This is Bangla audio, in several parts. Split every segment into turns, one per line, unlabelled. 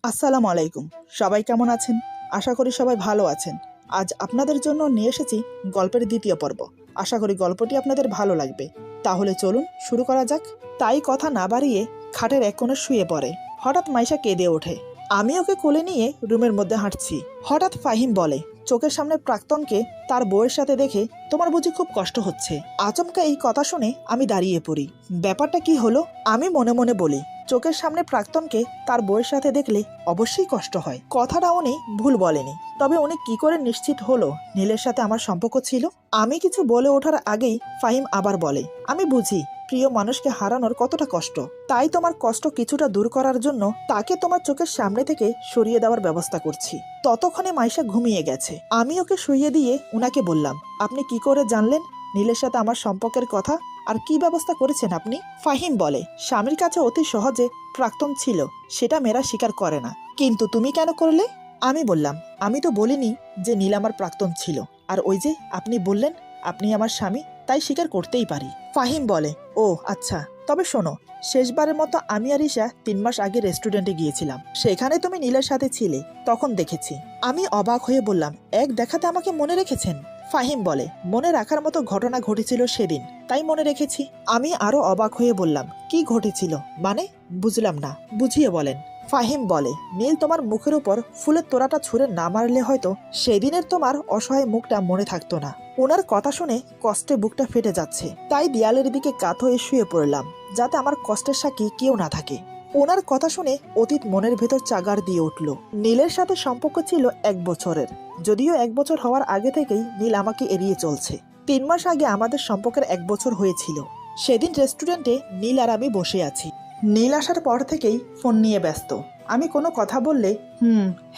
আসসালামু আলাইকুম। সবাই কেমন আছেন? আশা করি সবাই ভালো আছেন। আজ আপনাদের জন্য নিয়ে এসেছি গল্পের দ্বিতীয় পর্ব। আশা করি গল্পটি আপনাদের ভালো লাগবে। তাহলে চলুন শুরু করা যাক। তাই কথা না বাড়িয়ে খাটের এক কোণে শুয়ে পড়ে। হঠাৎ মাইশা কেঁদে ওঠে। আমি ওকে কোলে নিয়ে রুমের মধ্যে হাঁটছি। হঠাৎ ফাহিম বলে, চোখের সামনে প্রাক্তনকে তার বউয়ের সাথে দেখে তোমার বুঝি খুব কষ্ট হচ্ছে? আচমকা এই কথা শুনে আমি দাঁড়িয়ে পড়ি। ব্যাপারটা কি হলো? আমি মনে মনে বলি, চোখের সামনে প্রাক্তনকে তার বউয়ের সাথে দেখলে অবশ্যই কষ্ট হয়। কথাটা উনি ভুল বলেনি, তবে উনি কি করে নিশ্চিত হলো নীলের সাথে আমার সম্পর্ক ছিল? আমি কিছু বলে ওঠার আগেই ফাহিম আবার বলে, আমি বুঝি প্রিয় মানুষকে হারানোর কতটা কষ্ট। তাই তোমার কষ্ট কিছুটা দূর করার জন্য তাকে তোমার চোখের সামনে থেকে সরিয়ে দেওয়ার ব্যবস্থা করছি। ততক্ষণে মাইশা ঘুমিয়ে গেছে। আমি ওকে শুইয়ে দিয়ে উনাকে বললাম, আপনি কি করে জানলেন নীলের সাথে আমার সম্পর্কের কথা, আর কি ব্যবস্থা করেছেন আপনি? ফাহিম বলে, স্বামীর কাছে অতি সহজে প্রাক্তন ছিল, সেটা মেয়েরা স্বীকার করে না। কিন্তু তুমি কেন করলে? আমি বললাম, আমি তো বলিনি যে নীল আমার প্রাক্তন ছিল। আর ওই যে আপনি বললেন আপনি আমার স্বামী, তাই স্বীকার করতেই পারি। ফাহিম বলে, ও আচ্ছা, তবে শোনো, শেষবারের মতো আমি আর ঈশা 3 মাস আগে রেস্টুরেন্টে গিয়েছিলাম। সেখানে তুমি নীলের সাথে ছিলে, তখন দেখেছি। আমি অবাক হয়ে বললাম, এক দেখাতে আমাকে মনে রেখেছেন? ফাহিম বলে, মনে রাখার মতো ঘটনা ঘটেছিল সেদিন, তাই মনে রেখেছি। আমি আরো অবাক হয়ে বললাম, কি ঘটেছিল মানে? বুঝলাম না, বুঝিয়ে বলেন। ফাহিম বলে, নীল তোমার মুখের উপর ফুলের তোড়াটা ছুঁড়ে না মারলে হয়তো সেদিনের তোমার অসহায় মুখটা মনে থাকতো না। ওনার কথা শুনে কষ্টে বুকটা ফেটে যাচ্ছে, তাই দেয়ালের দিকে কাত হয়ে শুয়ে পড়লাম, যাতে আমার কষ্টের সাক্ষী কেউ না থাকে। ওনার কথা শুনে অতীত মনের ভেতর চাগার দিয়ে উঠল। নীলের সাথে সম্পর্ক ছিল 1 বছরের, যদিও 1 বছর হওয়ার আগে থেকেই নীল আমাকে এড়িয়ে চলছে। 3 মাস আগে আমাদের সম্পর্কের 1 বছর হয়েছিল। সেদিন রেস্টুরেন্টে নীল আর আমি বসে আছি। নীল আসার পর থেকেই ফোন নিয়ে ব্যস্ত। আমি কোনো কথা বললে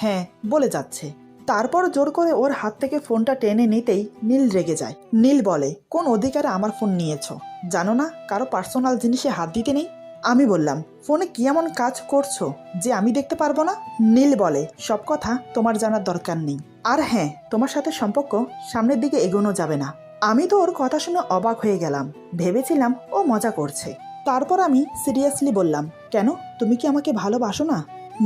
হ্যাঁ বলে যাচ্ছে। তারপর জোর করে ওর হাত থেকে ফোনটা টেনে নিতেই নীল রেগে যায়। নীল বলে, কোন অধিকারে আমার ফোন নিয়েছো? জানো না কারো পার্সোনাল জিনিসে হাত দিতে নেই? আমি বললাম, ফোনে কি এমন কাজ করছো যে আমি দেখতে পারবো না? নীল বলে, সব কথা তোমার জানার দরকার নেই। আর হ্যাঁ, তোমার সাথে সম্পর্ক সামনের দিকে এগোনো যাবে না। আমি তো ওর কথা শুনে অবাক হয়ে গেলাম। ভেবেছিলাম ও মজা করছে। তারপর আমি সিরিয়াসলি বললাম, কেন, তুমি কি আমাকে ভালোবাসো না?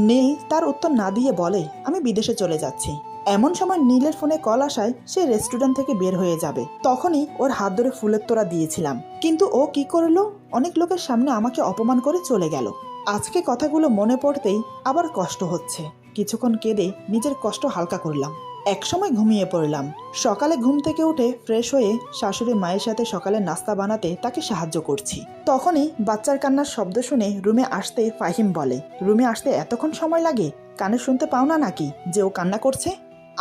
নীল তার উত্তর না দিয়ে বলে, আমি বিদেশে চলে যাচ্ছি। এমন সময় নীলের ফোনে কল আসায় সে রেস্টুরেন্ট থেকে বের হয়ে যাবে। তখনই ওর হাত ধরে ফুলের তোড়া দিয়েছিলাম, কিন্তু ও কি করলো, অনেক লোকের সামনে আমাকে অপমান করে চলে গেল। আজকে কথাগুলো মনে পড়তেই আবার কষ্ট হচ্ছে। কিছুক্ষণ কেঁদে নিজের কষ্ট হালকা করলাম। একসময় ঘুমিয়ে পড়লাম। সকালে ঘুম থেকে উঠে ফ্রেশ হয়ে শাশুড়ি মায়ের সাথে সকালে নাস্তা বানাতে তাকে সাহায্য করছি। তখনই বাচ্চার কান্নার শব্দ শুনে রুমে আসতে ফাহিম বলে, রুমে আসতে এতক্ষণ সময় লাগে? কানে শুনতে পাও না নাকি যে ও কান্না করছে?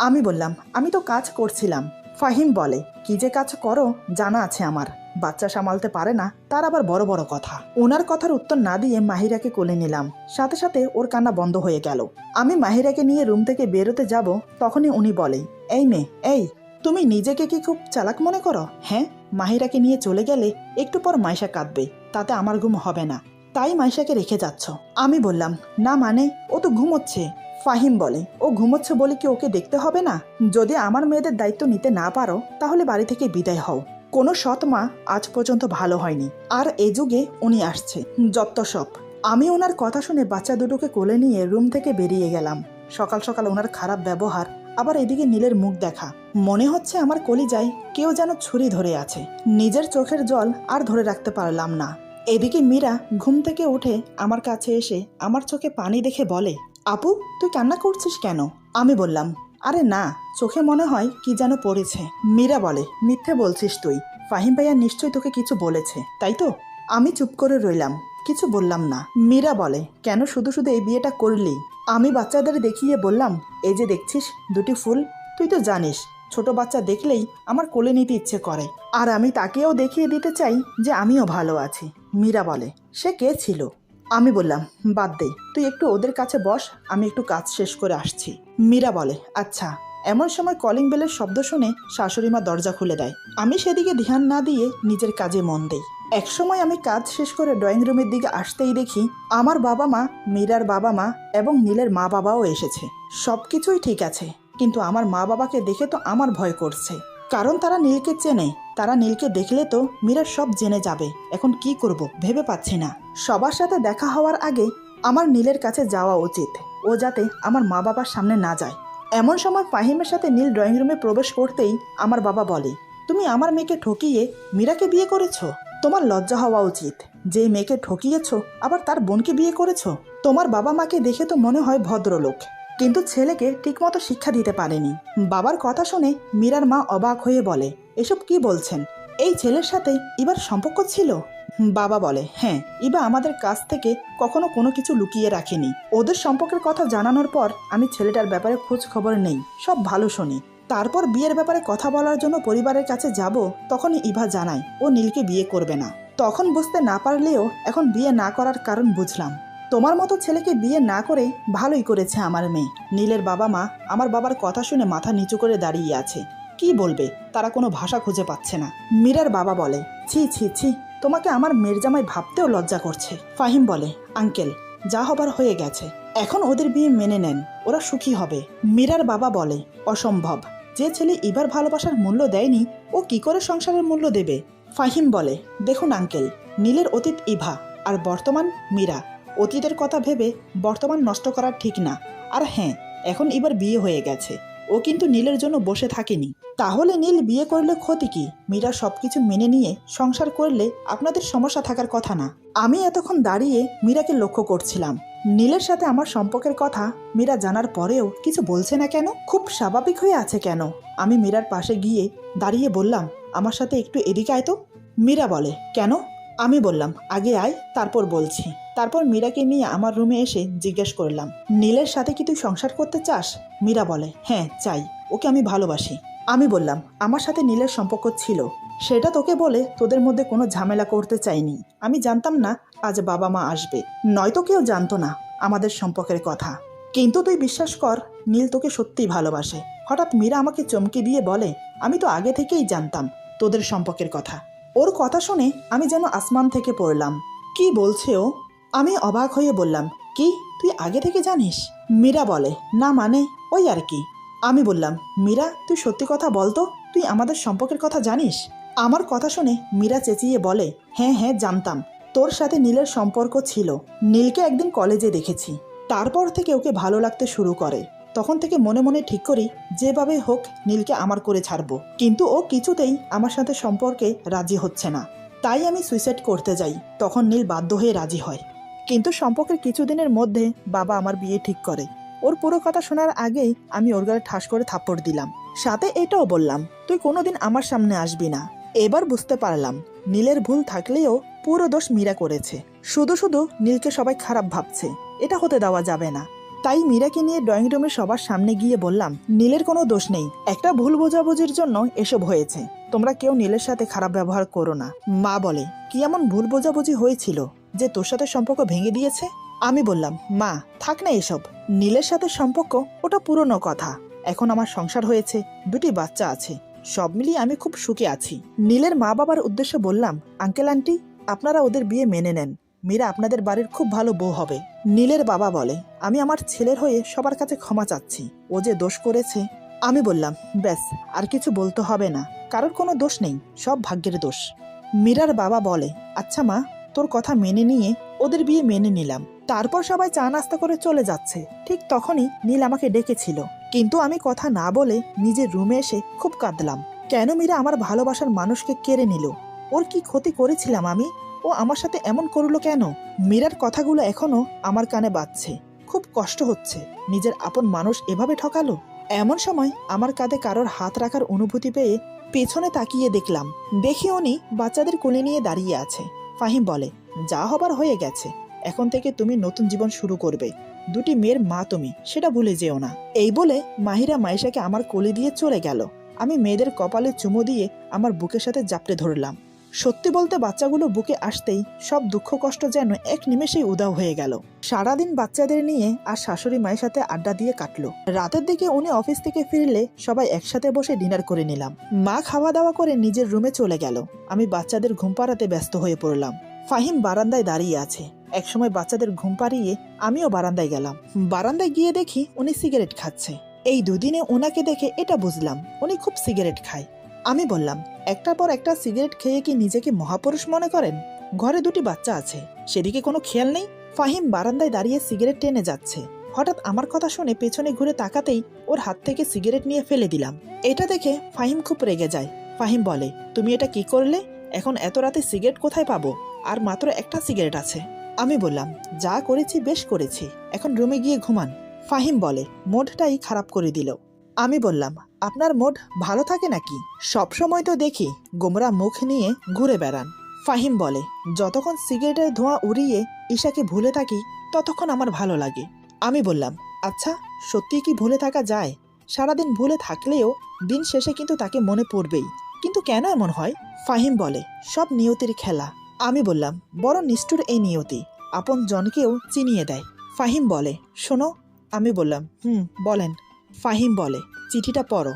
আমি বললাম, আমি তো কাজ করছিলাম। ফাহিম বলে, কি যে কাজ করো জানা আছে আমার। বাচ্চা সামালতে পারে না, তার আবার বড় বড় কথা। ওনার কথার উত্তর না দিয়ে মাহিরাকে কোলে নিলাম। সাথে সাথে ওর কান্না বন্ধ হয়ে গেল। আমি মাহিরাকে নিয়ে রুম থেকে বেরোতে যাব, তখনই উনি বলে, এই মেয়ে, এই তুমি নিজেকে কি খুব চালাক মনে করো? হ্যাঁ, মাহিরাকে নিয়ে চলে গেলে একটু পর মাইশা কাঁদবে, তাতে আমার ঘুম হবে না, তাই মাইশাকে রেখে যাচ্ছ। আমি বললাম, না মানে, ও তো ঘুমোচ্ছে। ফাহিম বলে, ও ঘুমোচ্ছে বলে কি ওকে দেখতে হবে না? যদি আমার মেয়েদের দায়িত্ব নিতে না পারো, তাহলে বাড়ি থেকে বিদায় হও। কোনো সৎ মা আজ পর্যন্ত ভালো হয়নি, আর এ যুগে উনি আসছে, যত সব। আমি ওনার কথা শুনে বাচ্চা দুটোকে কোলে নিয়ে রুম থেকে বেরিয়ে গেলাম। সকাল সকাল ওনার খারাপ ব্যবহার, আবার এদিকে নীলের মুখ দেখা, মনে হচ্ছে আমার কলিজায় কেউ যেন ছুরি ধরে আছে। নিজের চোখের জল আর ধরে রাখতে পারলাম না। এদিকে মীরা ঘুম থেকে উঠে আমার কাছে এসে আমার চোখে পানি দেখে বলে, আপু, তুই কান্না করছিস কেন? আমি বললাম, আরে না, চোখে মনে হয় কি যেন পড়েছে। মীরা বলে, মিথ্যে বলছিস তুই, ফাহিম ভাইয়া নিশ্চয়ই তোকে কিছু বলেছে, তাই তো? আমি চুপ করে রইলাম, কিছু বললাম না। মীরা বলে, কেন শুধু শুধু এই বিয়েটা করলি? আমি বাচ্চাদের দেখিয়ে বললাম, এই যে দেখছিস 2টি ফুল, তুই তো জানিস ছোট বাচ্চা দেখলেই আমার কোলে নিতে ইচ্ছে করে, আর আমি তাকেও দেখিয়ে দিতে চাই যে আমিও ভালো আছি। মীরা বলে, সে কে ছিল? আমি বললাম, বাদ দে, তুই একটু ওদের কাছে বস, আমি একটু কাজ শেষ করে আসছি। মীরা বলে, আচ্ছা। এমন সময় কলিং বেলের শব্দ শুনে শাশুড়িমা দরজা খুলে দেয়। আমি সেদিকে ধ্যান না দিয়ে নিজের কাজে মন দেই। একসময় আমি কাজ শেষ করে ড্রয়িং রুমের দিকে আসতেই দেখি আমার বাবা মা, মীরার বাবা মা এবং নীলের মা বাবাও এসেছে। সবকিছুই ঠিক আছে, কিন্তু আমার মা বাবাকে দেখে তো আমার ভয় করছে, কারণ তারা নীলকে চেনে। তারা নীলকে দেখলে তো মীরা সব জেনে যাবে। এখন কি করব ভেবে পাচ্ছি না। সবার সাথে দেখা হওয়ার আগে আমার নীলের কাছে যাওয়া উচিত। ও যাতে আমার মা বাবার সামনে না যায়। এমন সময় ফাহিমের সাথে নীল ড্রয়িং রুমে প্রবেশ করতেই আমার বাবা বলে, তুমি আমার মেয়েকে ঠকিয়ে মীরাকে বিয়ে করেছো? তোমার লজ্জা হওয়া উচিত। যে মেয়েকে ঠকিয়েছো আবার তার বোনকে বিয়ে করেছো। তোমার বাবা মাকে দেখে তো মনে হয় ভদ্রলোক, কিন্তু ছেলেকে ঠিকমতো শিক্ষা দিতে পারেনি। বাবার কথা শুনে মীরার মা অবাক হয়ে বলে, এসব কি বলছেন? এই ছেলের সাথে ইবার সম্পর্ক ছিল? বাবা বলে, হ্যাঁ, ইবা আমাদের কাছ থেকে কখনো কোনো কিছু লুকিয়ে রাখেনি। ওদের সম্পর্কের কথা জানানোর পর আমি ছেলেটার ব্যাপারে খোঁজ খবর নেই, সব ভালো শুনি। তারপর বিয়ের ব্যাপারে কথা বলার জন্য পরিবারের কাছে যাব, তখনই ইভা জানায় ও নীলকে বিয়ে করবে না। তখন বুঝতে না পারলেও এখন বিয়ে না করার কারণ বুঝলাম। তোমার মতো ছেলেকে বিয়ে না করে ভালোই করেছে আমার মেয়ে। নীলের বাবা মা আমার বাবার কথা শুনে মাথা নিচু করে দাঁড়িয়ে আছে। কি বলবে, তারা কোনো ভাষা খুঁজে পাচ্ছে না। মীরার বাবা বলে, ছি ছি ছি, তোমাকে আমার মেয়ের জামাই ভাবতেও লজ্জা করছে। ফাহিম বলে, আঙ্কেল, যা হবার হয়ে গেছে, এখন ওদের বিয়ে মেনে নেন, ওরা সুখী হবে। মীরার বাবা বলে, অসম্ভব। যে ছেলে ইবার ভালোবাসার মূল্য দেয়নি, ও কি করে সংসারের মূল্য দেবে? ফাহিম বলে, দেখুন আঙ্কেল, নীলের অতীত ইভা আর বর্তমান মীরা। অতীতের কথা ভেবে বর্তমান নষ্ট করা ঠিক না। আর হ্যাঁ, এখন এবার বিয়ে হয়ে গেছে, ও কিন্তু নীলের জন্য বসে থাকেনি। তাহলে নীল বিয়ে করলে ক্ষতি কি? মীরা সবকিছু মেনে নিয়ে সংসার করলে আপনাদের সমস্যা থাকার কথা না। আমি এতক্ষণ দাঁড়িয়ে মীরাকে লক্ষ্য করছিলাম। নীলের সাথে আমার সম্পর্কের কথা মীরা জানার পরেও কিছু বলছে না কেন? খুব স্বাভাবিক হয়ে আছে কেন? আমি মীরার পাশে গিয়ে দাঁড়িয়ে বললাম, আমার সাথে একটু এদিকে আয় তো। মীরা বলে, কেন? আমি বললাম, আগে আয়, তারপর বলছি। তারপর মীরাকে নিয়ে আমার রুমে এসে জিজ্ঞেস করলাম, নীলের সাথে কি তুই সংসার করতে চাস? মীরা বলে, হ্যাঁ চাই, ওকে আমি ভালোবাসি। আমি বললাম, আমার সাথে নীলের সম্পর্ক ছিল, সেটা তোকে বলে তোদের মধ্যে কোনো ঝামেলা করতে চাইনি। আমি জানতাম না আজ বাবা মা আসবে, নয়তো কেউ জানতো না আমাদের সম্পর্কের কথা। কিন্তু তুই বিশ্বাস কর, নীল তোকে সত্যিই ভালোবাসে। হঠাৎ মীরা আমাকে চমকে দিয়ে বলে, আমি তো আগে থেকেই জানতাম তোদের সম্পর্কের কথা। ওর কথা শুনে আমি যেন আসমান থেকে পড়লাম। কি বলছে ও? আমি অবাক হয়ে বললাম, কি, তুই আগে থেকে জানিস? মীরা বলে, না মানে ওই আর কি। আমি বললাম, মীরা, তুই সত্যি কথা বলতো, তুই আমাদের সম্পর্কের কথা জানিস? আমার কথা শুনে মীরা চেঁচিয়ে বলে, হ্যাঁ হ্যাঁ জানতাম, তোর সাথে নীলের সম্পর্ক ছিল। নীলকে একদিন কলেজে দেখেছি, তারপর থেকে ওকে ভালো লাগতে শুরু করে। তখন থেকে মনে মনে ঠিক করি, যেভাবে হোক নীলকে আমার করে ছাড়বো। কিন্তু ও কিছুতেই আমার সাথে সম্পর্কে রাজি হচ্ছে না। তাই আমি সুইসাইড করতে যাই, তখন নীল বাধ্য হয়ে রাজি হয়। কিন্তু সম্পর্কের কিছুদিনের মধ্যে বাবা আমার বিয়ে ঠিক করে। ওর পুরো কথা শোনার আগেই আমি ওর গায়ে ঠাস করে থাপ্পড় দিলাম, সাথে এটাও বললাম, তুই কোনোদিন আমার সামনে আসবি না। এবার বুঝতে পারলাম নীলের ভুল থাকলেও পুরো দোষ মীরা করেছে। শুধু শুধু নীলকে সবাই খারাপ ভাবছে, এটা হতে দেওয়া যাবে না। তাই মীরাকে নিয়ে ড্রয়িং রুমে সবার সামনে গিয়ে বললাম, নীলের কোনো দোষ নেই, একটা ভুল বোঝাবুঝির জন্য এসব হয়েছে। তোমরা কেউ নীলের সাথে খারাপ ব্যবহার করো না। মা বলে, কি এমন ভুল বোঝাবুঝি হয়েছিল যে তোর সাথে সম্পর্ক ভেঙে দিয়েছে? আমি বললাম, মা থাক না এসব, নীলের সাথে সম্পর্ক ওটা পুরনো কথা। এখন আমার সংসার হয়েছে, 2টি বাচ্চা আছে, সব মিলিয়ে আমি খুব সুখে আছি। নীলের মা বাবার উদ্দেশ্যে বললাম, আঙ্কেল আন্টি, আপনারা ওদের বিয়ে মেনে নেন, মীরা আপনাদের বাড়ির খুব ভালো বউ হবে। নীলের বাবা বলে, আমি আমার ছেলের হয়ে সবার কাছে ক্ষমা চাচ্ছি, ও যে দোষ করেছে। আমি বললাম, ব্যাস, আর কিছু বলতে হবে না, কারোর কোনো দোষ নেই, সব ভাগ্যের দোষ। মীরার বাবা বলে, আচ্ছা মা, তোর কথা মেনে নিয়ে ওদের বিয়ে মেনে নিলাম। তারপর সবাই চা নাস্তা করে চলে যাচ্ছে, ঠিক তখনই নীল আমাকে ডেকেছিল। কিন্তু আমি কথা না বলে নিজের রুমে এসে খুব কাঁদলাম। কেন মীরা আমার ভালোবাসার মানুষকে কেড়ে নিল? ওর কি ক্ষতি করেছিলাম আমি? ও আমার সাথে এমন করলো কেন? মীরার কথাগুলো এখনো আমার কানে বাজছে। খুব কষ্ট হচ্ছে, নিজের আপন মানুষ এভাবে ঠকালো। এমন সময় আমার কাঁধে কারোর হাত রাখার অনুভূতি পেয়ে পেছনে তাকিয়ে দেখলাম, দেখি উনি বাচ্চাদের কোলে নিয়ে দাঁড়িয়ে আছে। ফাহিম বলে, যা হবার হয়ে গেছে, এখন থেকে তুমি নতুন জীবন শুরু করবে, 2টি মেয়ের মা তুমি, সেটা ভুলে যেও না। এই বলে মাহিরা মাইশাকে আমার কোলে দিয়ে চলে গেল। আমি মেয়েদের কপালে চুমো দিয়ে আমার বুকের সাথে জাপটে ধরলাম। সত্যি বলতে বাচ্চাগুলো বুকে আসতেই সব দুঃখ কষ্ট যেন এক নিমেষেই উধাও হয়ে গেল। সারাদিন বাচ্চাদের নিয়ে আর শাশুড়ি মায়ের সাথে আড্ডা দিয়ে কাটলো। রাতের দিকে উনি অফিস থেকে ফিরলে সবাই একসাথে বসে ডিনার করে নিলাম। মা খাওয়া দাওয়া করে নিজের রুমে চলে গেল। আমি বাচ্চাদের ঘুম পাড়াতে ব্যস্ত হয়ে পড়লাম। ফাহিম বারান্দায় দাঁড়িয়ে আছে। একসময় বাচ্চাদের ঘুম পাড়িয়ে আমিও বারান্দায় গেলাম। বারান্দায় গিয়ে দেখি উনি সিগারেট খাচ্ছে। এই দুদিনে ওনাকে দেখে এটা বুঝলাম উনি খুব সিগারেট খায়। আমি বললাম, একটার পর একটা সিগারেট খেয়ে কি নিজেকে মহাপুরুষ মনে করেন? ঘরে 2টি বাচ্চা আছে, সেদিকে কোনো খেয়াল নেই। ফাহিম বারান্দায় দাঁড়িয়ে সিগারেট টেনে যাচ্ছে। হঠাৎ আমার কথা শুনে পেছনে ঘুরে তাকাতেই ওর হাত থেকে সিগারেট নিয়ে ফেলে দিলাম। এটা দেখে ফাহিম খুব রেগে যায়। ফাহিম বলে, তুমি এটা কি করলে? এখন এত রাতে সিগারেট কোথায় পাবো? আর মাত্র একটা সিগারেট আছে। আমি বললাম, যা করেছি বেশ করেছি, এখন রুমে গিয়ে ঘুমান। ফাহিম বলে, মুডটাই খারাপ করে দিল। আমি বললাম, আপনার মুড ভালো থাকে নাকি? সবসময় তো দেখি গোমরা মুখ নিয়ে ঘুরে বেড়ান। ফাহিম বলে, যতক্ষণ সিগারেটের ধোঁয়া উড়িয়ে ঈশাকে ভুলে থাকি ততক্ষণ আমার ভালো লাগে। আমি বললাম, আচ্ছা সত্যি কি ভুলে থাকা যায়? সারাদিন ভুলে থাকলেও দিন শেষে কিন্তু তাকে মনে পড়বেই, কিন্তু কেন এমন হয়? ফাহিম বলে, সব নিয়তির খেলা। আমি বললাম, বড় নিষ্ঠুর এই নিয়তি, আপন জনকেও চিনিয়ে দেয়। ফাহিম বলে, শোনো। আমি বললাম, বলেন। ফাহিম বলে, চিঠিটা পড়ো।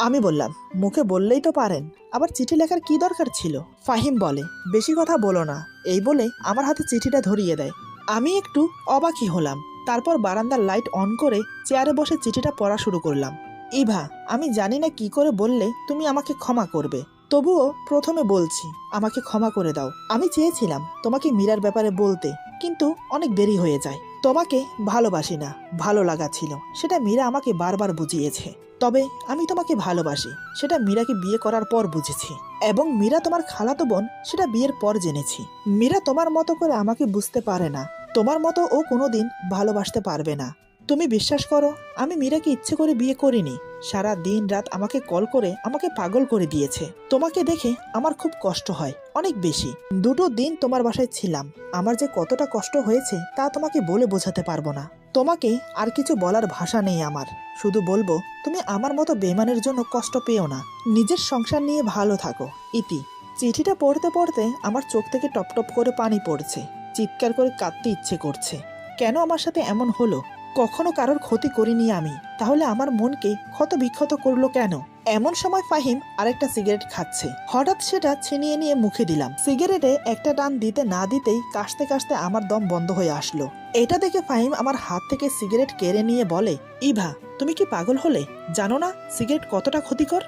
আমি বললাম, মুখে বললেই তো পারেন, আবার চিঠি লেখার কি দরকার ছিল? ফাহিম বলে, বেশি কথা বলো না, এই বলে আমার হাতে চিঠিটা ধরিয়ে দেয়। আমি একটু অবাকই হলাম। তারপর বারান্দার লাইট অন করে চেয়ারে বসে চিঠিটা পড়া শুরু করলাম। ইভা, আমি জানি না কি করে বললে তুমি আমাকে ক্ষমা করবে, তবুও প্রথমে বলছি, আমাকে ক্ষমা করে দাও। আমি চেয়েছিলাম তোমাকে মীরার ব্যাপারে বলতে, কিন্তু অনেক দেরি হয়ে যায়। তোমাকে ভালোবাসি না, ভালো লাগা ছিল, সেটা মীরা আমাকে বারবার বুঝিয়েছে। তবে আমি তোমাকে ভালোবাসি, সেটা মীরাকে বিয়ে করার পর বুঝেছি, এবং মীরা তোমার খালাতো বোন সেটা বিয়ের পর জেনেছি। মীরা তোমার মতো করে আমাকে বুঝতে পারে না, তোমার মতো ও কোনোদিন ভালোবাসতে পারবে না। তুমি বিশ্বাস করো, আমি মীরাকে ইচ্ছে করে বিয়ে করিনি। সারা দিন রাত আমাকে কল করে আমাকে পাগল করে দিয়েছে। তোমাকে দেখে আমার খুব কষ্ট হয়, অনেক বেশি। 2 দিন তোমার বাসায় ছিলাম, আমার যে কতটা কষ্ট হয়েছে তা তোমাকে বলে বোঝাতে পারবো না। তোমাকে আর কিছু বলার ভাষা নেই আমার, শুধু বলবো তুমি আমার মতো বেমানের জন্য কষ্ট পেও না, নিজের সংসার নিয়ে ভালো থাকো। ইতি। চিঠিটা পড়তে পড়তে আমার চোখ থেকে টপ টপ করে পানি পড়ছে, চিৎকার করে কাঁদতে ইচ্ছে করছে। কেন আমার সাথে এমন হলো? কখনো কারোর ক্ষতি করিনি আমি, তাহলে আমার মনকে ক্ষত বিক্ষত করলো কেন? এমন সময় ফাহিম আরেকটা সিগারেট খাচ্ছে, হঠাৎ সেটা ছিনিয়ে নিয়ে মুখে দিলাম। সিগারেটে একটা টান দিতে না দিতেই কাশতে কাশতে আমার দম বন্ধ হয়ে আসলো। এটা দেখে ফাহিম আমার হাত থেকে সিগারেট কেড়ে নিয়ে বলে, ইভা, তুমি কি পাগল হলে? জানো না সিগারেট কতটা ক্ষতিকর?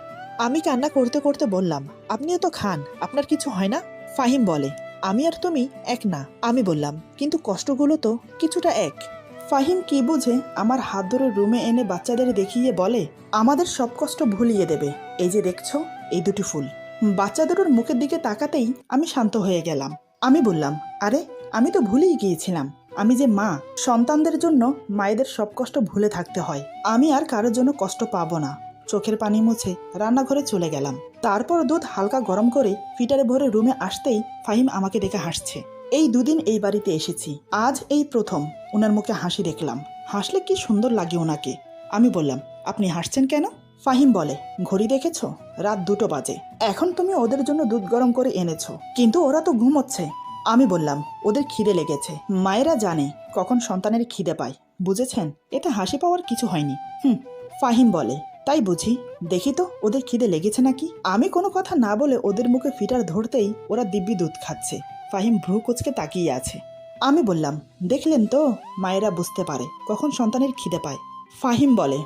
আমি কান্না করতে করতে বললাম, আপনিও তো খান, আপনার কিছু হয় না? ফাহিম বলে, আমি আর তুমি এক না। আমি বললাম, কিন্তু কষ্টগুলো তো কিছুটা এক। ফাহিম কি বুঝে আমার হাত ধরে রুমে এনে বাচ্চাদের দেখিয়ে বলে, আমাদের সব কষ্ট ভুলিয়ে দেবে, এই যে দেখছো এই 2টি ফুল। বাচ্চাদের মুখের দিকে তাকাতেই আমি শান্ত হয়ে গেলাম। আমি বললাম, আরে আমি তো ভুলেই গিয়েছিলাম, আমি যে মা, সন্তানদের জন্য মায়েদের সব কষ্ট ভুলে থাকতে হয়। আমি আর কারোর জন্য কষ্ট পাবো না। চোখের পানি মুছে রান্নাঘরে চলে গেলাম। তারপর দুধ হালকা গরম করে ফিটারে ভরে রুমে আসতেই ফাহিম আমাকে দেখে হাসছে। এই 2 দিন এই বাড়িতে এসেছি, আজ এই প্রথম ওনার মুখে হাসি দেখলাম। হাসলে কি সুন্দর লাগে ওনাকে। আমি বললাম, আপনি হাসছেন কেন? ফাহিম বলে, ঘড়ি দেখেছো? রাত 2টো বাজে। এখন তুমি ওদের জন্য দুধ গরম করে এনেছো, কিন্তু ওরা তো ঘুমোচ্ছে। আমি বললাম, ওদের খিদে লেগেছে, মায়েরা জানে কখন সন্তানের খিদে পায়, বুঝেছেন? এতে হাসি পাওয়ার কিছু হয়নি। ফাহিম বলে, তাই বুঝি, দেখি তো ওদের খিদে লেগেছে নাকি। আমি কোনো কথা না বলে ওদের মুখে ফিটার ধরতেই ওরা দিব্যি দুধ খাচ্ছে। ফাহিম ভ্রু কুঁচকে তাকিয়ে আছে। আমি বললাম, দেখলেন তো, মায়েরা বুঝতে পারে কখন সন্তানের খিদে পায়। ফাহিম বলে,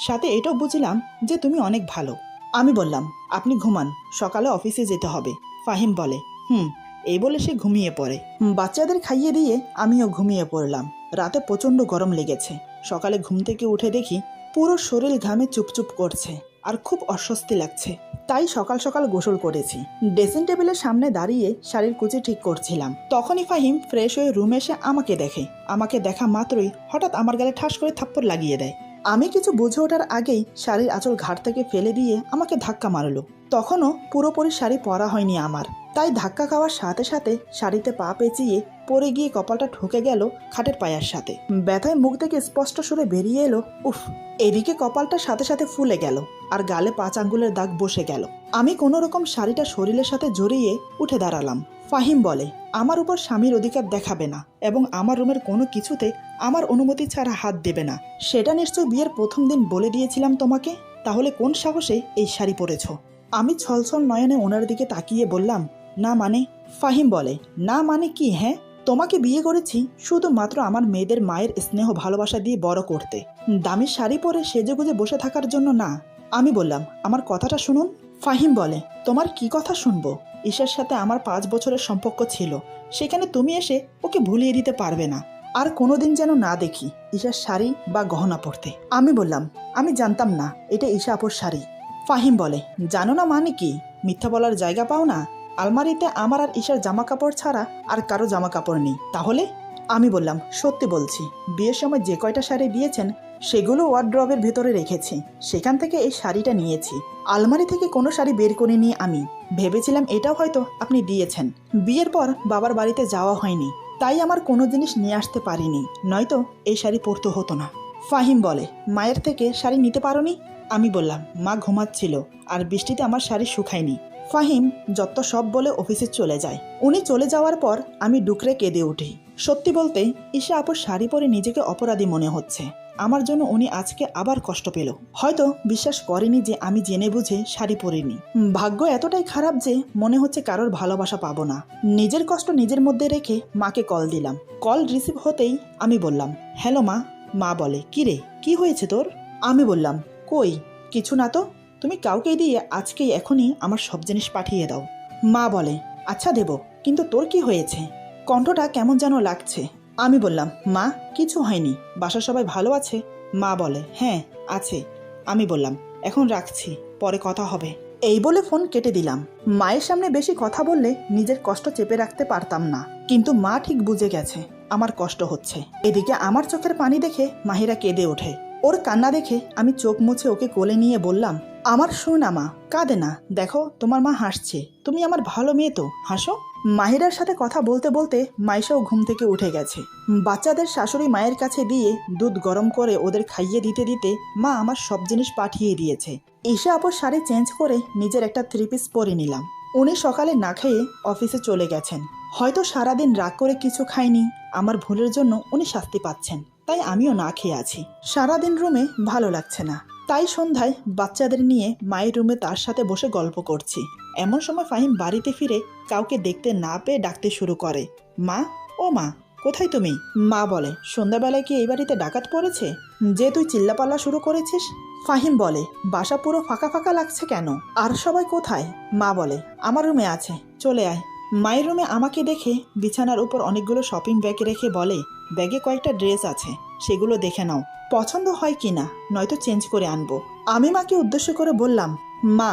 সাথে এটাও বুঝলাম যে তুমি অনেক ভালো। আমি বললাম, আপনি ঘুমান, সকালে অফিসে যেতে হবে। ফাহিম বলে, এই বলে সে ঘুমিয়ে পড়ে। বাচ্চাদের খাইয়ে দিয়ে আমিও ঘুমিয়ে পড়লাম। রাতে প্রচণ্ড গরম লেগেছে। সকালে ঘুম থেকে উঠে দেখি পুরো শরীর ঘামে চুপচুপ করছে আর খুব অস্বস্তি লাগছে। তাই সকাল সকাল গোসল করেছি। ড্রেসিং টেবিলের সামনে দাঁড়িয়ে শাড়ির কুচি ঠিক করছিলাম। তখনই ফাহিম ফ্রেশ হয়ে রুমে এসে আমাকে দেখে। আমাকে দেখা মাত্রই হঠাৎ আমার গালে ঠাস করে থাপ্পড় লাগিয়ে দেয়। আমি কিছু বুঝে ওঠার আগেই শাড়ির আঁচল ঘাট থেকে ফেলে দিয়ে আমাকে ধাক্কা মারলো। তখনও পুরোপুরি শাড়ি পরা হয়নি আমার, তাই ধাক্কা খাওয়ার সাথে সাথে শাড়িতে পা পেঁচিয়ে পরে গিয়ে কপালটা ঠুকে গেল খাটের পায়ার সাথে। ব্যথায় মুখ থেকে স্পষ্ট সুরে বেরিয়ে এলো, উফ। এদিকে কপালটার সাথে সাথে ফুলে গেল আর গালে 5 আঙ্গুলের দাগ বসে গেল। আমি কোনো রকম শাড়িটা শরীরের সাথে জড়িয়ে উঠে দাঁড়ালাম। ফাহিম বলে, আমার উপর স্বামীর অধিকার দেখাবে না এবং আমার রুমের কোনো কিছুতে আমার অনুমতি ছাড়া হাত দেবে না। সেটা নিশ্চয় বিয়ের প্রথম দিন বলে দিয়েছিলাম তোমাকে, তাহলে কোন সাহসে এই শাড়ি পরেছ? আমি ছলছল নয়নে ওনার দিকে তাকিয়ে বললাম, না মানে? ফাহিম বলে, না মানে কি? হ্যাঁ, তোমাকে বিয়ে করেছি শুধুমাত্র আমার মেয়েদের মায়ের স্নেহ ভালোবাসা দিয়ে বড় করতে, দামি শাড়ি পরে সেজেগুজে বসে থাকার জন্য না। আমি বললাম, আমার কথাটা শুনুন। ফাহিম বলে, তোমার কি কথা শুনবো? ঈশার সাথে আমার 5 বছরের সম্পর্ক ছিল, সেখানে তুমি এসে ওকে ভুলিয়ে দিতে পারবে না। আর কোনোদিন যেন না দেখি ঈশার শাড়ি বা গহনা পরতে। আমি বললাম, আমি জানতাম না এটা ঈশা আপুর শাড়ি। ফাহিম বলে, জানো না মানে কি? মিথ্যা বলার জায়গা পাও না? আলমারিতে আমার আর ঈশার জামা কাপড় ছাড়া আর কারো জামা কাপড় নেই। তাহলে? আমি বললাম, সত্যি বলছি, বিয়ের সময় যে কয়টা শাড়ি দিয়েছেন সেগুলো ওয়ার্ড্রবের ভেতরে রেখেছি, সেখান থেকে এই শাড়িটা নিয়েছি। আলমারি থেকে কোনো শাড়ি বের করে নিয়ে আমি ভেবেছিলাম এটাও হয়তো আপনি দিয়েছেন। বিয়ের পর বাবার বাড়িতে যাওয়া হয়নি, তাই আমার কোনো জিনিস নিয়ে আসতে পারিনি, নয়তো এই শাড়ি পরতে হতো না। ফাহিম বলে, মায়ের থেকে শাড়ি নিতে পারোনি? আমি বললাম, মা ঘুমাচ্ছিল আর বৃষ্টিতে আমার শাড়ি শুকায়নি। ফাহিম যত সব বলে অফিসে চলে যায়। উনি চলে যাওয়ার পর আমি ডুকরে কেঁদে উঠি। সত্যি বলতে ঈশা আপুর শাড়ি পরে নিজেকে অপরাধী মনে হচ্ছে। আমার জন্য উনি আজকে আবার কষ্ট পেল। হয়তো বিশ্বাস করেনি যে আমি জেনে বুঝে শাড়ি পরিনি। ভাগ্য এতটাই খারাপ যে মনে হচ্ছে কারোর ভালোবাসা পাবো না। নিজের কষ্ট নিজের মধ্যে রেখে মাকে কল দিলাম। কল রিসিভ হতেই আমি বললাম, হ্যালো মা। মা বলে, কি রে, কি হয়েছে তোর? আমি বললাম, কই কিছু না তো, তুমি কাউকে দিয়ে আজকেই এখনই আমার সব জিনিস পাঠিয়ে দাও। মা বলে, আচ্ছা দেব, কিন্তু তোর কি হয়েছে? কণ্ঠটা কেমন যেন লাগছে। আমি বললাম, মা কিছু হয়নি, বাসার সবাই ভালো আছে? মা বলে, হ্যাঁ আছে। আমি বললাম, এখন রাখছি, পরে কথা হবে। এই বলে ফোন কেটে দিলাম। মায়ের সামনে বেশি কথা বললে নিজের কষ্ট চেপে রাখতে পারতাম না, কিন্তু মা ঠিক বুঝে গেছে আমার কষ্ট হচ্ছে। এদিকে আমার চোখের পানি দেখে মাহিরা কেঁদে ওঠে। ওর কান্না দেখে আমি চোখ মুছে ওকে কোলে নিয়ে বললাম, আমার শোনা মা, কাঁদে না, দেখো তোমার মা হাসছে, তুমি আমার ভালো মেয়ে তো, হাসো। মাহিরার সাথে কথা বলতে বলতে মাইশাও ঘুম থেকে উঠে গেছে। বাচ্চাদের শাশুড়ি মায়ের কাছে দিয়ে দুধ গরম করে ওদের খাইয়ে দিতে দিতে মা আমার সব জিনিস পাঠিয়ে দিয়েছে। ঈশা আপুর শাড়ি চেঞ্জ করে নিজের একটা 3 পিস পরে নিলাম। উনি সকালে না খেয়ে অফিসে চলে গেছেন। হয়তো সারাদিন রাগ করে কিছু খাইনি, আমার ভুলের জন্য উনি শাস্তি পাচ্ছেন, তাই আমিও না খেয়ে আছি। সারাদিন রুমে ভালো লাগছে না, তাই সন্ধ্যায় বাচ্চাদের নিয়ে মায়ের রুমে তার সাথে বসে গল্প করছি। এমন সময় ফাহিম বাড়িতে ফিরে কাউকে দেখতে না পেয়ে ডাকতে শুরু করে, মা, ও মা, কোথায় তুমি? মা বলে, সন্ধ্যাবেলায় কি এই বাড়িতে ডাকাত পড়েছে যে তুই চিল্লাপাল্লা শুরু করেছিস? ফাহিম বলে, বাসা পুরো ফাঁকা ফাঁকা লাগছে কেন? আর সবাই কোথায়? মা বলে, আমার রুমে আছে, চলে আয়। মায়ের রুমে আমাকে দেখে বিছানার উপর অনেকগুলো শপিং ব্যাগ রেখে বলে, ব্যাগে কয়েকটা ড্রেস আছে, সেগুলো দেখে নাও, পছন্দ হয় কিনা, নয়তো চেঞ্জ করে আনবো। আমি মাকে উদ্দেশ্য করে বললাম, মা,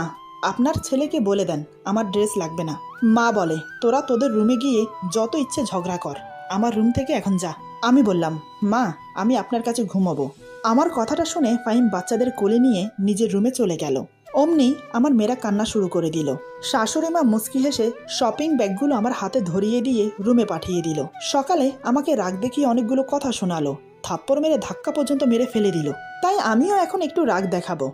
আপনার ছেলেকে বলে দেন আমার ড্রেস লাগবে না। মা বলে, তোরা তোদের রুমে গিয়ে যত ইচ্ছে ঝগড়া কর, আমার রুম থেকে এখন যা। আমি বললাম, মা, আমি আপনার কাছে ঘুমাবো। আমার কথাটা শুনে ফাহিম বাচ্চাদের কোলে নিয়ে নিজের রুমে চলে গেল। অমনি আমার মেয়েরা কান্না শুরু করে দিল। শাশুড়ি মা মুচকি হেসে শপিং ব্যাগগুলো আমার হাতে ধরিয়ে দিয়ে রুমে পাঠিয়ে দিল। সকালে আমাকে রাগ দেখিয়ে অনেকগুলো কথা শোনালো, থাপ্পড় মেরে ধাক্কা পর্যন্ত মেরে ফেলে দিল। তাই আমিও এখন একটু রাগ দেখাবো।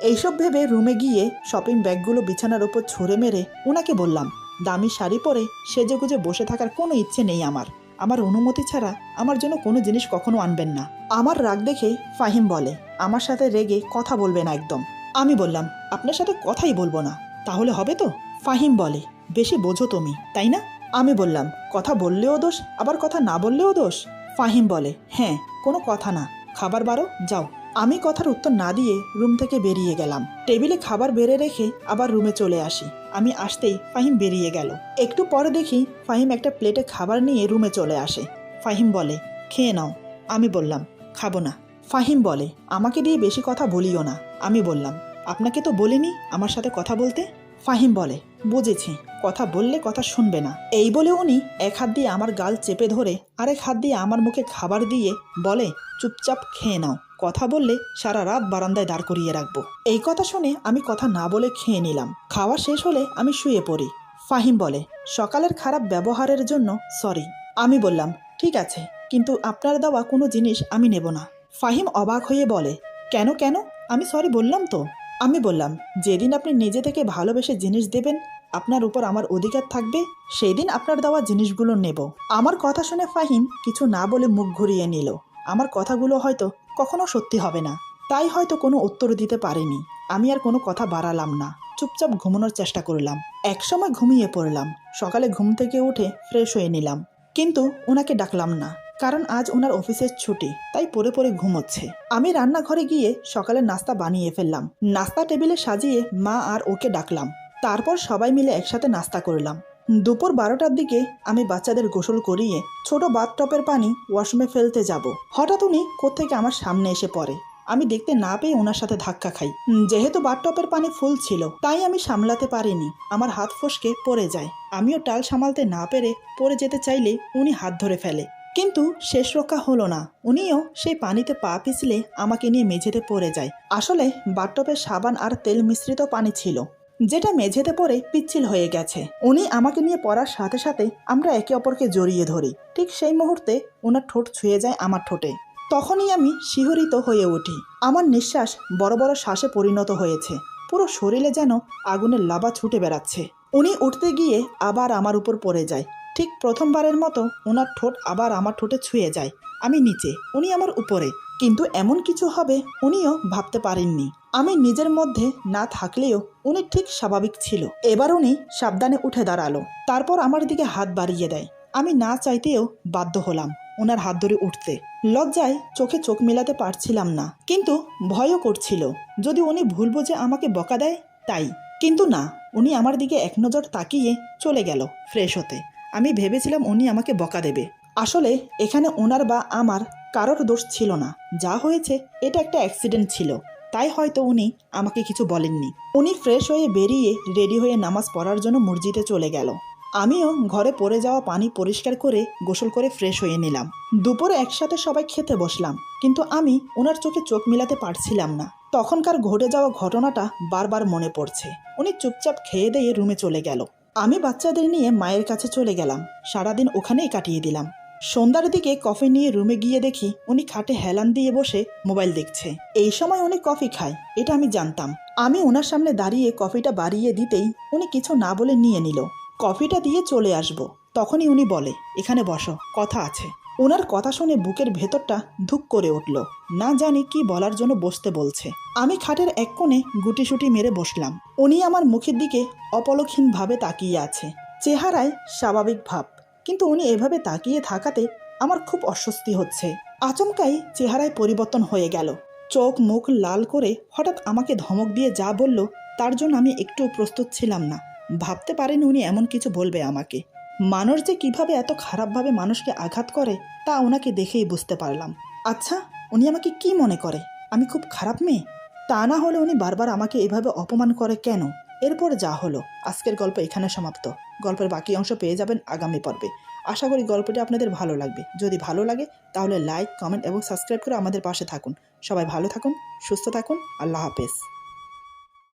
এইসব ভেবে রুমে গিয়ে শপিং ব্যাগগুলো বিছানার উপর ছুঁড়ে মেরে ওনাকে বললাম, দামি শাড়ি পরে সেজেগুজে বসে থাকার কোনো ইচ্ছে নেই আমার। আমার অনুমতি ছাড়া আমার জন্য কোনো জিনিস কখনো আনবেন না। আমার রাগ দেখে ফাহিম বলে, আমার সাথে রেগে কথা বলবে না একদম। আমি বললাম, আপনার সাথে কথাই বলবো না, তাহলে হবে তো? ফাহিম বলে, বেশি বোঝো তুমি, তাই না? আমি বললাম, কথা বললেও দোষ, আবার কথা না বললেও দোষ? ফাহিম বলে, হ্যাঁ, কোনো কথা না, খাবার বারো, যাও। আমি কথার উত্তর না দিয়ে রুম থেকে বেরিয়ে গেলাম। টেবিলে খাবার বেড়ে রেখে আবার রুমে চলে আসি। আমি আসতেই ফাহিম বেরিয়ে গেল। একটু পরে দেখি ফাহিম একটা প্লেটে খাবার নিয়ে রুমে চলে আসে। ফাহিম বলে, খেয়ে নাও। আমি বললাম, খাবো না। ফাহিম বলে, আমাকে দিয়ে বেশি কথা বলিও না। আমি বললাম, আপনাকে তো বলিনি আমার সাথে কথা বলতে। ফাহিম বলে, বুঝেছি, কথা বললে কথা শুনবে না। এই বলে উনি এক হাত দিয়ে আমার গাল চেপে ধরে আরেক হাত দিয়ে আমার মুখে খাবার দিয়ে বলে, চুপচাপ খেয়ে নাও, কথা বললে সারা রাত বারান্দায় দাঁড় করিয়ে রাখবো। এই কথা শুনে আমি কথা না বলে খেয়ে নিলাম। খাওয়া শেষ হলে আমি শুয়ে পড়ি। ফাহিম বলে, সকালের খারাপ ব্যবহারের জন্য সরি। আমি বললাম, ঠিক আছে, কিন্তু আপনার দেওয়া কোনো জিনিস আমি নেব না। ফাহিম অবাক হয়ে বলে, কেন কেন? আমি সরি বললাম তো। আমি বললাম, যেদিন আপনি নিজে থেকে ভালোবেসে জিনিস দেবেন, আপনার উপর আমার অধিকার থাকবে, সেই দিন আপনার দেওয়া জিনিসগুলো নেব। আমার কথা শুনে ফাহিম কিছু না বলে মুখ ঘুরিয়ে নিল। আমার কথাগুলো হয়তো কখনো সত্যি হবে না, তাই হয়তো কোনো উত্তর দিতে পারিনি। আমি আর কোনো কথা বাড়ালাম না, চুপচাপ ঘুমানোর চেষ্টা করলাম। একসময় ঘুমিয়ে পড়লাম। সকালে ঘুম থেকে উঠে ফ্রেশ হয়ে নিলাম, কিন্তু ওনাকে ডাকলাম না, কারণ আজ ওনার অফিসের ছুটি, তাই পড়ে পড়ে ঘুমোচ্ছে। আমি রান্নাঘরে গিয়ে সকালের নাস্তা বানিয়ে ফেললাম। নাস্তা টেবিলে সাজিয়ে মা আর ওকে ডাকলাম। তারপর সবাই মিলে একসাথে নাস্তা করলাম। দুপুর 12টার দিকে আমি বাচ্চাদের গোসল করিয়ে ছোট বাথটবের পানি ওয়াশরুমে ফেলতে যাব। হঠাৎ উনি কোত্থেকে আমার সামনে এসে পড়ে। আমি দেখতে না পেয়ে ওনার সাথে ধাক্কা খাই। যেহেতু বাথটবের পানি ফুল ছিল তাই আমি সামলাতে পারিনি, আমার হাত ফসকে পড়ে যায়। আমিও টাল সামালতে না পেরে পড়ে যেতে চাইলে উনি হাত ধরে ফেলে, কিন্তু শেষ রক্ষা হলো না। উনিও সেই পানিতে পা পিছলে আমাকে নিয়ে মেঝেতে পড়ে যায়। আসলে বাথটবে সাবান আর তেল মিশ্রিত পানি ছিল, যেটা মেঝেতে পড়ে পিচ্ছিল হয়ে গেছে। উনি আমাকে নিয়ে পড়ার সাথে সাথে আমরা একে অপরকে জড়িয়ে ধরি। ঠিক সেই মুহূর্তে ওনার ঠোঁট ছুঁয়ে যায় আমার ঠোঁটে। তখনই আমি শিহরিত হয়ে উঠি। আমার নিঃশ্বাস বড় বড় শ্বাসে পরিণত হয়েছে। পুরো শরীরে যেন আগুনের লাভা ছুটে বেড়াচ্ছে। উনি উঠতে গিয়ে আবার আমার উপর পড়ে যায়। ঠিক প্রথমবারের মতো ওনার ঠোঁট আবার আমার ঠোঁটে ছুঁয়ে যায়। আমি নিচে, উনি আমার উপরে, কিন্তু এমন কিছু হবে উনিও ভাবতে পারেননি। আমি নিজের মধ্যে না থাকলেও উনি ঠিক স্বাভাবিক ছিল। এবার উনি সাবধানে উঠে দাঁড়ালো, তারপর আমার দিকে হাত বাড়িয়ে দেয়। আমি না চাইতেও বাধ্য হলাম ওনার হাত ধরে উঠতে। লজ্জায় চোখে চোখ মেলাতে পারছিলাম না, কিন্তু ভয়ও করছিল যদি উনি ভুল বুঝে আমাকে বকা দেয় তাই। কিন্তু না, উনি আমার দিকে এক নজর তাকিয়ে চলে গেল ফ্রেশ হতে। আমি ভেবেছিলাম উনি আমাকে বকা দেবে। আসলে এখানে ওনার বা আমার কারোর দোষ ছিল না। যা হয়েছে এটা একটা অ্যাক্সিডেন্ট ছিল, তাই হয়তো উনি আমাকে কিছু বলেননি। উনি ফ্রেশ হয়ে বেরিয়ে রেডি হয়ে নামাজ পড়ার জন্য মসজিদে চলে গেল। আমিও ঘরে পড়ে যাওয়া পানি পরিষ্কার করে গোসল করে ফ্রেশ হয়ে নিলাম। দুপুরে একসাথে সবাই খেতে বসলাম, কিন্তু আমি ওনার চোখে চোখ মিলাতে পারছিলাম না। তখনকার ঘটে যাওয়া ঘটনাটা বারবার মনে পড়ছে। উনি চুপচাপ খেয়ে দিয়ে রুমে চলে গেল। আমি বাচ্চাদের নিয়ে মায়ের কাছে চলে গেলাম। সারাদিন ওখানেই কাটিয়ে দিলাম। সন্ধ্যার দিকে কফি নিয়ে রুমে গিয়ে দেখি উনি খাটে হেলান দিয়ে বসে মোবাইল দেখছে। এই সময় উনি কফি খায়, এটা আমি জানতাম। আমি ওনার সামনে দাঁড়িয়ে কফিটা বাড়িয়ে দিতেই উনি কিছু না বলে নিয়ে নিল। কফিটা দিয়ে চলে আসবো, তখনই উনি বলে, এখানে বসো, কথা আছে। ওনার কথা শুনে বুকের ভেতরটা ধুক করে উঠল। না জানি কি বলার জন্য বসতে বলছে। আমি খাটের এক কোণে গুটিসুটি মেরে বসলাম। উনি আমার মুখের দিকে অপলকহীনভাবে তাকিয়ে আছে, চেহারায় স্বাভাবিক ভাব, কিন্তু উনি এভাবে তাকিয়ে থাকাতে আমার খুব অস্বস্তি হচ্ছে। আচমকাই চেহারায় পরিবর্তন হয়ে গেল। চোখ মুখ লাল করে হঠাৎ আমাকে ধমক দিয়ে যা বলল তার জন্য আমি একটু প্রস্তুত ছিলাম না। ভাবতে পারিনি উনি এমন কিছু বলবে আমাকে। মানুষ যে কিভাবে এত খারাপভাবে মানুষকে আঘাত করে তা ওনাকে দেখেই বুঝতে পারলাম। আচ্ছা, উনি আমাকে কি মনে করে? আমি খুব খারাপ মেয়ে? তা না হলে উনি বারবার আমাকে এভাবে অপমান করে কেন? এরপর যা হলো, আজকের গল্প এখানে সমাপ্ত। গল্পের বাকি অংশ পেয়ে যাবেন আগামী পর্বে। আশা করি গল্পটি আপনাদের ভালো লাগবে। যদি ভালো লাগে তাহলে লাইক, কমেন্ট এবং সাবস্ক্রাইব করে আমাদের পাশে থাকুন। সবাই ভালো থাকুন, সুস্থ থাকুন। আল্লাহ হাফেজ।